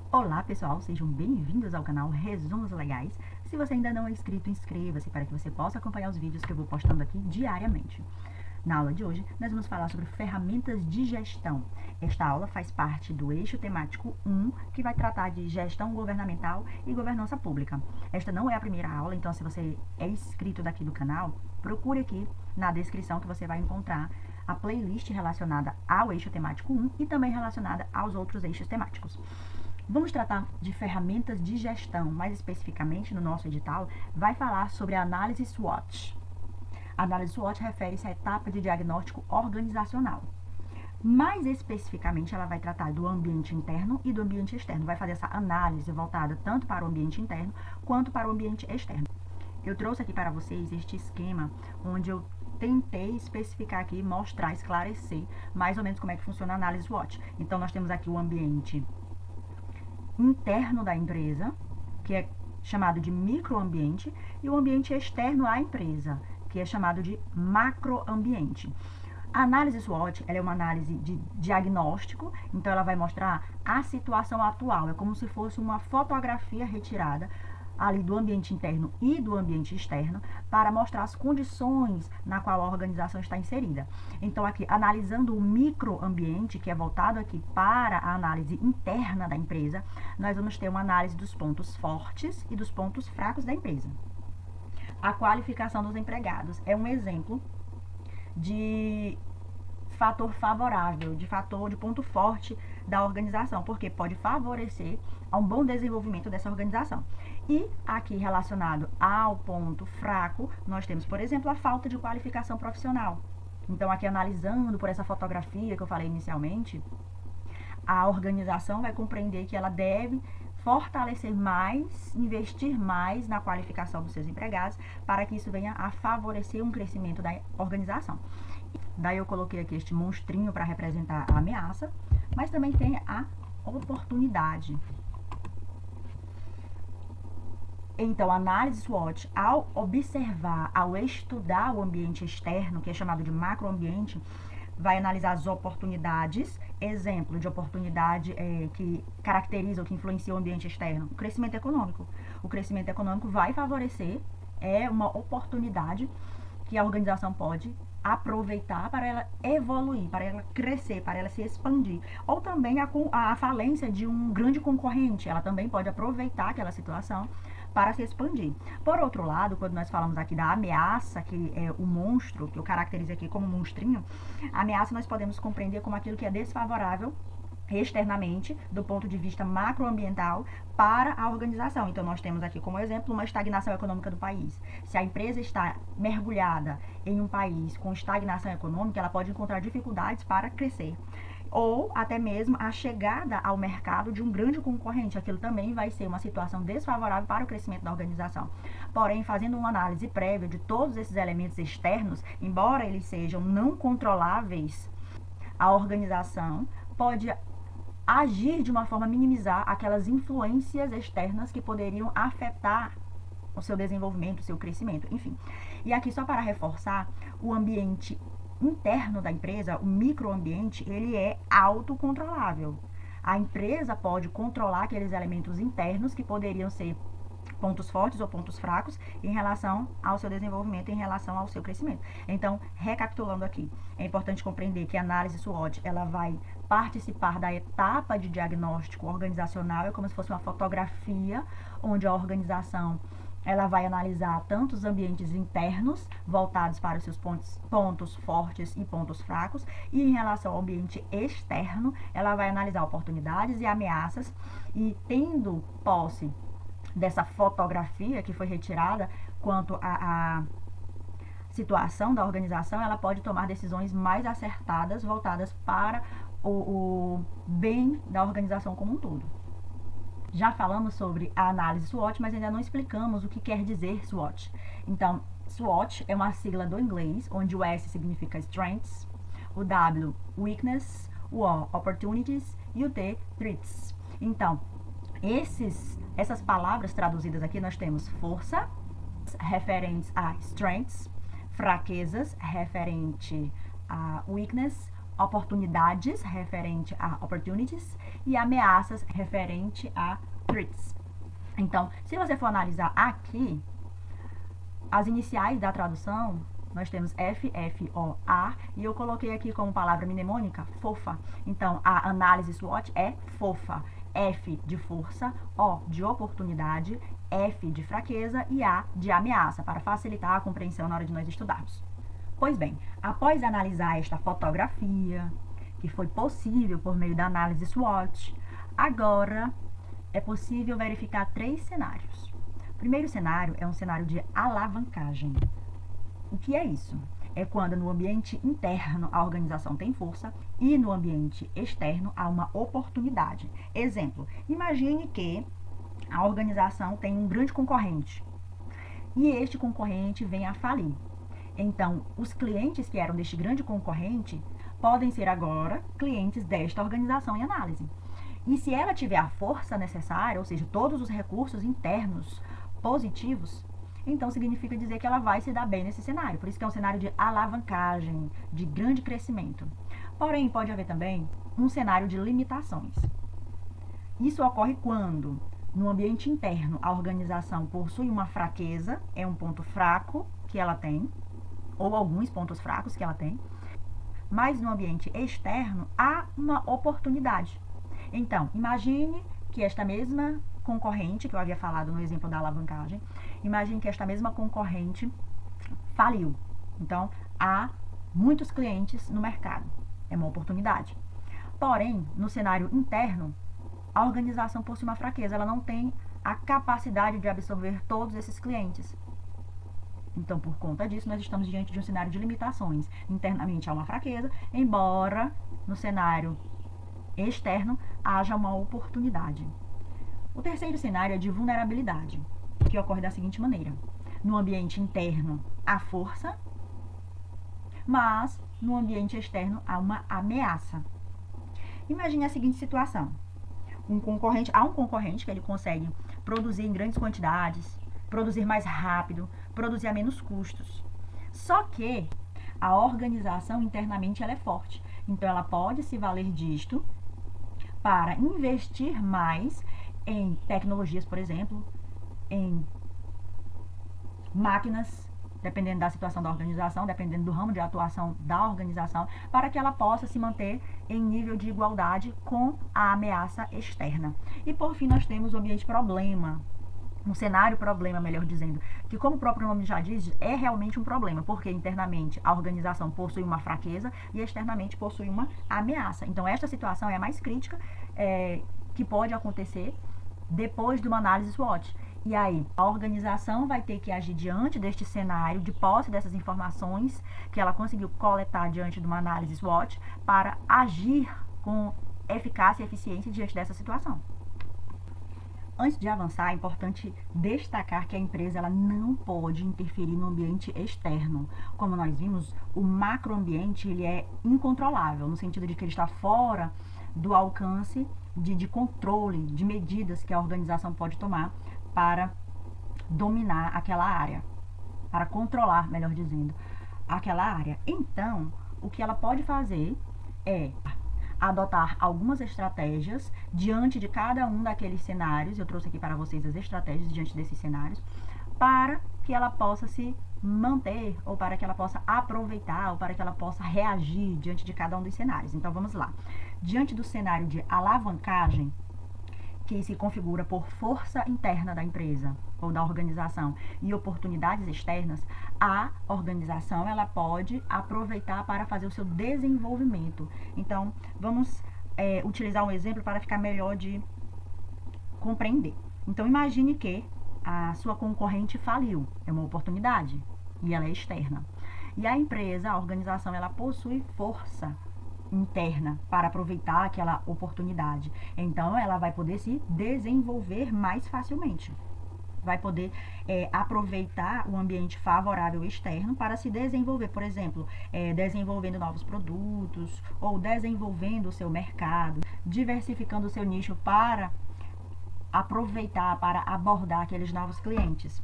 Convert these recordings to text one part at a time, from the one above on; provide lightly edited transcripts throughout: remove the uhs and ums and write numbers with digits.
Olá pessoal, sejam bem-vindos ao canal Resumos Legais. Se você ainda não é inscrito, inscreva-se para que você possa acompanhar os vídeos que eu vou postando aqui diariamente. Na aula de hoje, nós vamos falar sobre ferramentas de gestão. Esta aula faz parte do eixo temático 1, que vai tratar de gestão governamental e governança pública. Esta não é a primeira aula, então se você é inscrito daqui do canal, procure aqui na descrição que você vai encontrar a playlist relacionada ao eixo temático 1 e também relacionada aos outros eixos temáticos. Vamos tratar de ferramentas de gestão, mais especificamente no nosso edital, vai falar sobre a análise SWOT. A análise SWOT refere-se à etapa de diagnóstico organizacional. Mais especificamente, ela vai tratar do ambiente interno e do ambiente externo. Vai fazer essa análise voltada tanto para o ambiente interno quanto para o ambiente externo. Eu trouxe aqui para vocês este esquema, onde eu tentei especificar aqui, mostrar, esclarecer mais ou menos como é que funciona a análise SWOT. Então, nós temos aqui o ambiente interno da empresa, que é chamado de microambiente, e o ambiente externo à empresa, que é chamado de macroambiente. A análise SWOT, ela é uma análise de diagnóstico, então ela vai mostrar a situação atual, é como se fosse uma fotografia retirada ali do ambiente interno e do ambiente externo, para mostrar as condições na qual a organização está inserida. Então, aqui, analisando o microambiente, que é voltado aqui para a análise interna da empresa, nós vamos ter uma análise dos pontos fortes e dos pontos fracos da empresa. A qualificação dos empregados é um exemplo de fator favorável, de ponto forte da organização, porque pode favorecer a um bom desenvolvimento dessa organização. E aqui relacionado ao ponto fraco, nós temos, por exemplo, a falta de qualificação profissional. Então, aqui analisando por essa fotografia que eu falei inicialmente, a organização vai compreender que ela deve fortalecer mais, investir mais na qualificação dos seus empregados, para que isso venha a favorecer um crescimento da organização. Daí eu coloquei aqui este monstrinho para representar a ameaça, mas também tem a oportunidade. Então, a análise SWOT, ao observar, ao estudar o ambiente externo, que é chamado de macroambiente, vai analisar as oportunidades. Exemplo de oportunidade que caracteriza ou que influencia o ambiente externo: o crescimento econômico. O crescimento econômico vai favorecer, é uma oportunidade que a organização pode aproveitar para ela evoluir, para ela crescer, para ela se expandir. Ou também a falência de um grande concorrente, ela também pode aproveitar aquela situação para se expandir. Por outro lado, quando nós falamos aqui da ameaça, que é o monstro, que eu caracterizo aqui como monstrinho, a ameaça nós podemos compreender como aquilo que é desfavorável externamente, do ponto de vista macroambiental, para a organização. Então, nós temos aqui como exemplo uma estagnação econômica do país. Se a empresa está mergulhada em um país com estagnação econômica, ela pode encontrar dificuldades para crescer. Ou até mesmo a chegada ao mercado de um grande concorrente. Aquilo também vai ser uma situação desfavorável para o crescimento da organização. Porém, fazendo uma análise prévia de todos esses elementos externos, embora eles sejam não controláveis, a organização pode agir de uma forma a minimizar aquelas influências externas que poderiam afetar o seu desenvolvimento, o seu crescimento, enfim. E aqui, só para reforçar, o ambiente interno da empresa, o microambiente, ele é autocontrolável. A empresa pode controlar aqueles elementos internos que poderiam ser pontos fortes ou pontos fracos em relação ao seu desenvolvimento, em relação ao seu crescimento. Então, recapitulando aqui, é importante compreender que a análise SWOT, ela vai participar da etapa de diagnóstico organizacional, é como se fosse uma fotografia, onde a organização ela vai analisar tanto os ambientes internos, voltados para os seus pontos fortes e pontos fracos, e em relação ao ambiente externo, ela vai analisar oportunidades e ameaças, e tendo posse dessa fotografia que foi retirada quanto à situação da organização, ela pode tomar decisões mais acertadas, voltadas para o bem da organização como um todo. Já falamos sobre a análise SWOT, mas ainda não explicamos o que quer dizer SWOT. Então, SWOT é uma sigla do inglês, onde o S significa Strengths, o W, Weakness, o O, Opportunities, e o T, Threats. Então, essas palavras traduzidas aqui, nós temos força, referentes a strengths, fraquezas, referente a weakness, oportunidades, referente a opportunities, e ameaças, referente a threats. Então, se você for analisar aqui, as iniciais da tradução, nós temos F, F, O, A, e eu coloquei aqui como palavra mnemônica, fofa. Então, a análise SWOT é fofa. F de força, O de oportunidade, F de fraqueza e A de ameaça, para facilitar a compreensão na hora de nós estudarmos. Pois bem, após analisar esta fotografia, que foi possível por meio da análise SWOT, agora é possível verificar 3 cenários. O primeiro cenário é um cenário de alavancagem. O que é isso? É quando no ambiente interno a organização tem força e no ambiente externo há uma oportunidade. Exemplo, imagine que a organização tem um grande concorrente e este concorrente vem a falir. Então, os clientes que eram deste grande concorrente podem ser agora clientes desta organização em análise. E se ela tiver a força necessária, ou seja, todos os recursos internos positivos, então significa dizer que ela vai se dar bem nesse cenário. Por isso que é um cenário de alavancagem, de grande crescimento. Porém, pode haver também um cenário de limitações. Isso ocorre quando, no ambiente interno, a organização possui uma fraqueza, é um ponto fraco que ela tem, ou alguns pontos fracos que ela tem, mas no ambiente externo há uma oportunidade. Então, imagine que esta mesma concorrente, que eu havia falado no exemplo da alavancagem, imagine que esta mesma concorrente faliu. Então, há muitos clientes no mercado. É uma oportunidade. Porém, no cenário interno, a organização possui uma fraqueza. Ela não tem a capacidade de absorver todos esses clientes. Então, por conta disso, nós estamos diante de um cenário de limitações. Internamente há uma fraqueza, embora no cenário externo haja uma oportunidade. O terceiro cenário é de vulnerabilidade, que ocorre da seguinte maneira. No ambiente interno há força, mas no ambiente externo há uma ameaça. Imagine a seguinte situação. Há um concorrente que ele consegue produzir em grandes quantidades, produzir mais rápido, produzir a menos custos. Só que a organização internamente ela é forte. Então, ela pode se valer disto para investir mais em tecnologias, por exemplo, em máquinas, dependendo da situação da organização, dependendo do ramo de atuação da organização, para que ela possa se manter em nível de igualdade com a ameaça externa. E, por fim, nós temos o ambiente problema. Um cenário problema, melhor dizendo, que como o próprio nome já diz, é realmente um problema, porque internamente a organização possui uma fraqueza e externamente possui uma ameaça. Então, esta situação é a mais crítica que pode acontecer depois de uma análise SWOT. E aí, a organização vai ter que agir diante deste cenário, de posse dessas informações que ela conseguiu coletar diante de uma análise SWOT, para agir com eficácia e eficiência diante dessa situação. Antes de avançar, é importante destacar que a empresa ela não pode interferir no ambiente externo. Como nós vimos, o macroambiente ele é incontrolável, no sentido de que ele está fora do alcance de controle, de medidas que a organização pode tomar para dominar aquela área, para controlar, melhor dizendo, aquela área. Então, o que ela pode fazer é adotar algumas estratégias diante de cada um daqueles cenários. Eu trouxe aqui para vocês as estratégias diante desses cenários, para que ela possa se manter, ou para que ela possa aproveitar, ou para que ela possa reagir diante de cada um dos cenários. Então, vamos lá. Diante do cenário de alavancagem, que se configura por força interna da empresa ou da organização e oportunidades externas, a organização ela pode aproveitar para fazer o seu desenvolvimento. Então, vamos utilizar um exemplo para ficar melhor de compreender. Então, imagine que a sua concorrente faliu, é uma oportunidade e ela é externa. E a empresa, a organização, ela possui força interna para aproveitar aquela oportunidade. Então, ela vai poder se desenvolver mais facilmente. Vai poder aproveitar o ambiente favorável externo para se desenvolver, por exemplo, desenvolvendo novos produtos ou desenvolvendo o seu mercado, diversificando o seu nicho para aproveitar, para abordar aqueles novos clientes.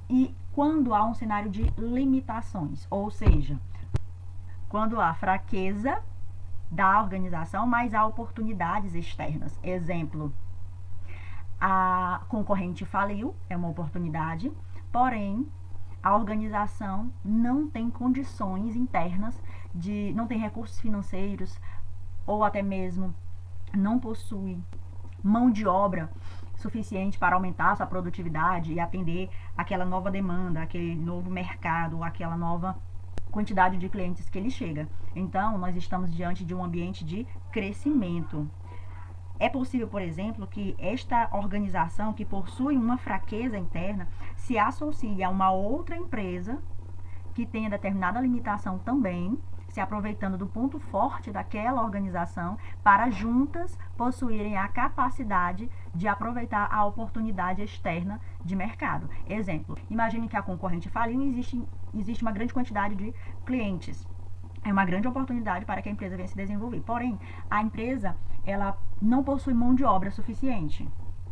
E quando há um cenário de limitações, ou seja, quando há fraqueza da organização, mas há oportunidades externas. Exemplo, a concorrente faliu, é uma oportunidade, porém a organização não tem condições internas não tem recursos financeiros ou até mesmo não possui mão de obra suficiente para aumentar a sua produtividade e atender aquela nova demanda, aquele novo mercado, aquela nova quantidade de clientes que ele chega. Então, nós estamos diante de um ambiente de crescimento. É possível, por exemplo, que esta organização que possui uma fraqueza interna se associe a uma outra empresa que tenha determinada limitação também, se aproveitando do ponto forte daquela organização para juntas possuírem a capacidade de aproveitar a oportunidade externa de mercado. Exemplo, imagine que a concorrente faliu e existe uma grande quantidade de clientes. É uma grande oportunidade para que a empresa venha se desenvolver. Porém, a empresa ela não possui mão de obra suficiente.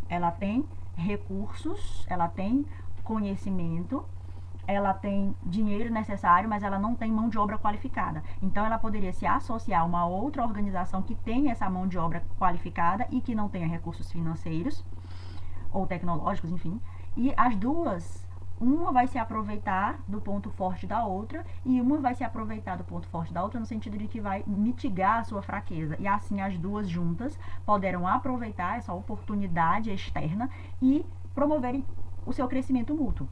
Ela tem recursos, ela tem conhecimento, ela tem dinheiro necessário, mas ela não tem mão de obra qualificada. Então, ela poderia se associar a uma outra organização que tenha essa mão de obra qualificada e que não tenha recursos financeiros ou tecnológicos, enfim. E as duas, uma vai se aproveitar do ponto forte da outra e uma vai se aproveitar do ponto forte da outra no sentido de que vai mitigar a sua fraqueza. E assim as duas juntas poderão aproveitar essa oportunidade externa e promoverem o seu crescimento mútuo.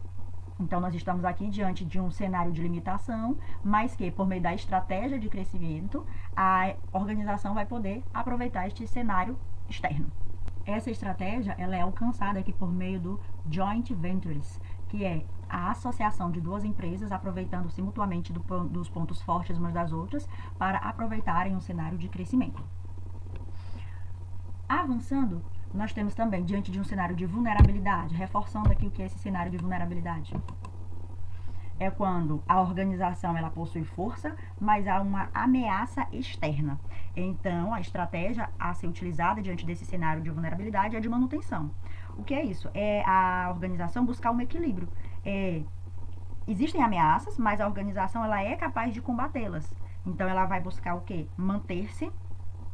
Então, nós estamos aqui diante de um cenário de limitação, mas que, por meio da estratégia de crescimento, a organização vai poder aproveitar este cenário externo. Essa estratégia ela é alcançada aqui por meio do Joint Ventures, que é a associação de duas empresas aproveitando-se mutuamente dos pontos fortes umas das outras para aproveitarem um cenário de crescimento. Avançando, nós temos também diante de um cenário de vulnerabilidade, reforçando aqui o que é esse cenário de vulnerabilidade. É quando a organização ela possui força, mas há uma ameaça externa. Então, a estratégia a ser utilizada diante desse cenário de vulnerabilidade é de manutenção. O que é isso? É a organização buscar um equilíbrio. Existem ameaças, mas a organização ela é capaz de combatê-las. Então, ela vai buscar o quê? Manter-se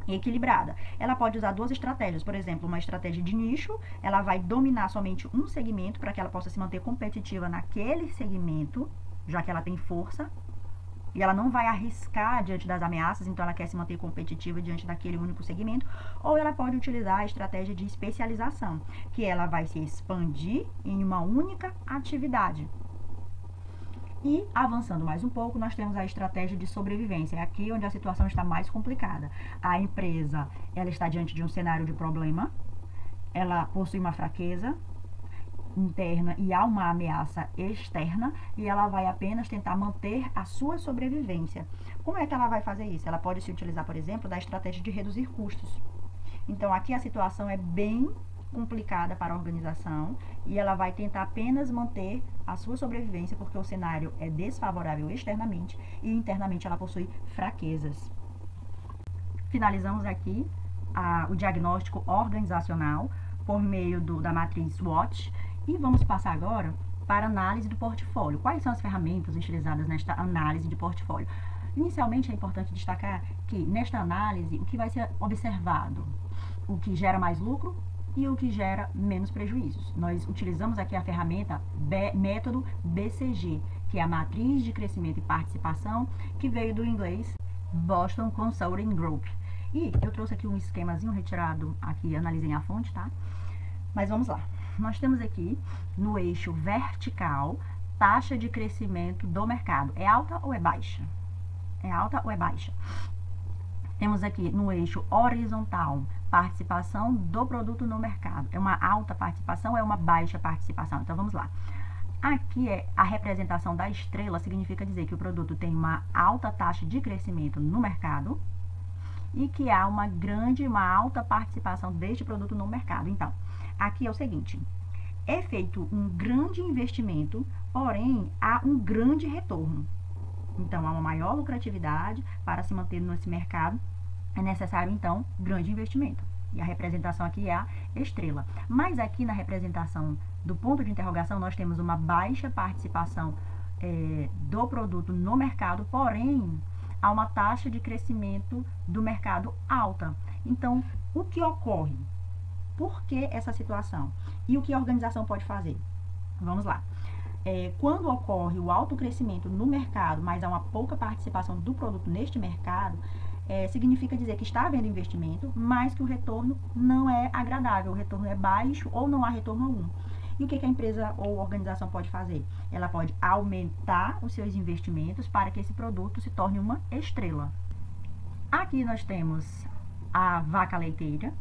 equilibrada. Ela pode usar duas estratégias, por exemplo, uma estratégia de nicho, ela vai dominar somente um segmento para que ela possa se manter competitiva naquele segmento, já que ela tem força, e ela não vai arriscar diante das ameaças, então ela quer se manter competitiva diante daquele único segmento, ou ela pode utilizar a estratégia de especialização, que ela vai se expandir em uma única atividade. E, avançando mais um pouco, nós temos a estratégia de sobrevivência. É aqui onde a situação está mais complicada. A empresa, ela está diante de um cenário de problema, ela possui uma fraqueza interna e há uma ameaça externa e ela vai apenas tentar manter a sua sobrevivência. Como é que ela vai fazer isso? Ela pode se utilizar, por exemplo, da estratégia de reduzir custos. Então, aqui a situação é bem complicada para a organização e ela vai tentar apenas manter a sua sobrevivência porque o cenário é desfavorável externamente e internamente ela possui fraquezas. Finalizamos aqui o diagnóstico organizacional por meio da matriz SWOT e vamos passar agora para a análise do portfólio. Quais são as ferramentas utilizadas nesta análise de portfólio? Inicialmente é importante destacar que nesta análise o que vai ser observado? O que gera mais lucro e o que gera menos prejuízos. Nós utilizamos aqui a ferramenta método BCG, que é a matriz de crescimento e participação, que veio do inglês Boston Consulting Group. E eu trouxe aqui um esquemazinho retirado aqui, analisei a fonte, tá? Mas vamos lá. Nós temos aqui no eixo vertical taxa de crescimento do mercado. É alta ou é baixa? É alta ou é baixa? Temos aqui no eixo horizontal participação do produto no mercado. É uma alta participação ou é uma baixa participação? Então, vamos lá. Aqui é a representação da estrela, significa dizer que o produto tem uma alta taxa de crescimento no mercado e que há uma alta participação deste produto no mercado. Então, aqui é o seguinte, é feito um grande investimento, porém, há um grande retorno. Então, há uma maior lucratividade para se manter nesse mercado. É necessário, então, grande investimento. E a representação aqui é a estrela. Mas aqui na representação do ponto de interrogação, nós temos uma baixa participação do produto no mercado, porém, a uma taxa de crescimento do mercado alta. Então, o que ocorre? Por que essa situação? E o que a organização pode fazer? Vamos lá. Quando ocorre o alto crescimento no mercado, mas há uma pouca participação do produto neste mercado, significa dizer que está havendo investimento, mas que o retorno não é agradável, o retorno é baixo ou não há retorno algum. E o que a empresa ou organização pode fazer? Ela pode aumentar os seus investimentos para que esse produto se torne uma estrela. Aqui nós temos a vaca leiteira,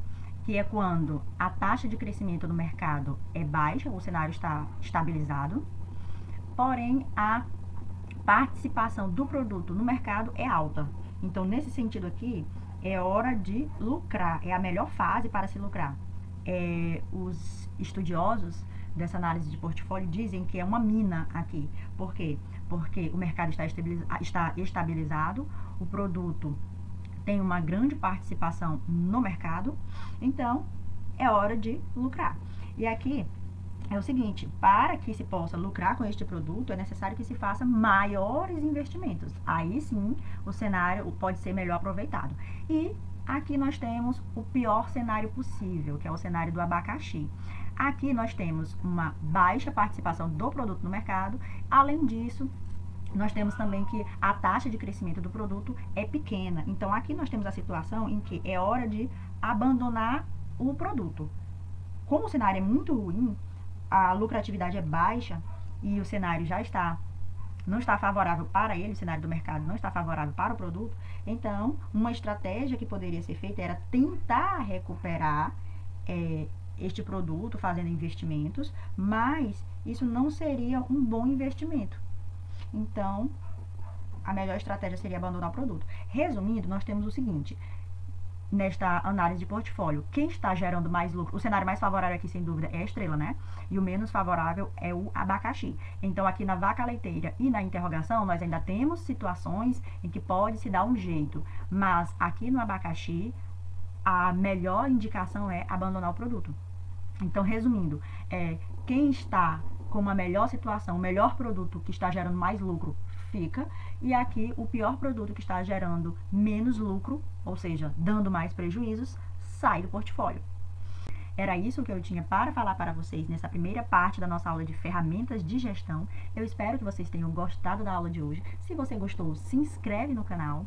que é quando a taxa de crescimento do mercado é baixa, o cenário está estabilizado, porém a participação do produto no mercado é alta. Então, nesse sentido aqui, é hora de lucrar, é a melhor fase para se lucrar. Os estudiosos dessa análise de portfólio dizem que é uma mina aqui. Por quê? Porque o mercado está estabilizado, o produto tem uma grande participação no mercado, então é hora de lucrar. E aqui é o seguinte, para que se possa lucrar com este produto, é necessário que se faça maiores investimentos. Aí sim, o cenário pode ser melhor aproveitado. E aqui nós temos o pior cenário possível, que é o cenário do abacaxi. Aqui nós temos uma baixa participação do produto no mercado. Além disso, nós temos também que a taxa de crescimento do produto é pequena. Então, aqui nós temos a situação em que é hora de abandonar o produto. Como o cenário é muito ruim, a lucratividade é baixa e o cenário não está favorável para ele, o cenário do mercado não está favorável para o produto, então, uma estratégia que poderia ser feita era tentar recuperar este produto fazendo investimentos, mas isso não seria um bom investimento. Então, a melhor estratégia seria abandonar o produto. Resumindo, nós temos o seguinte, nesta análise de portfólio, quem está gerando mais lucro, o cenário mais favorável aqui, sem dúvida, é a estrela, né? E o menos favorável é o abacaxi. Então, aqui na vaca leiteira e na interrogação, nós ainda temos situações em que pode se dar um jeito, mas aqui no abacaxi, a melhor indicação é abandonar o produto. Então, resumindo, quem está com uma melhor situação, o melhor produto que está gerando mais lucro, fica, e aqui o pior produto que está gerando menos lucro, ou seja, dando mais prejuízos, sai do portfólio. Era isso que eu tinha para falar para vocês nessa primeira parte da nossa aula de ferramentas de gestão. Eu espero que vocês tenham gostado da aula de hoje. Se você gostou, se inscreve no canal,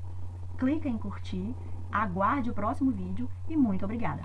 clica em curtir, aguarde o próximo vídeo e muito obrigada!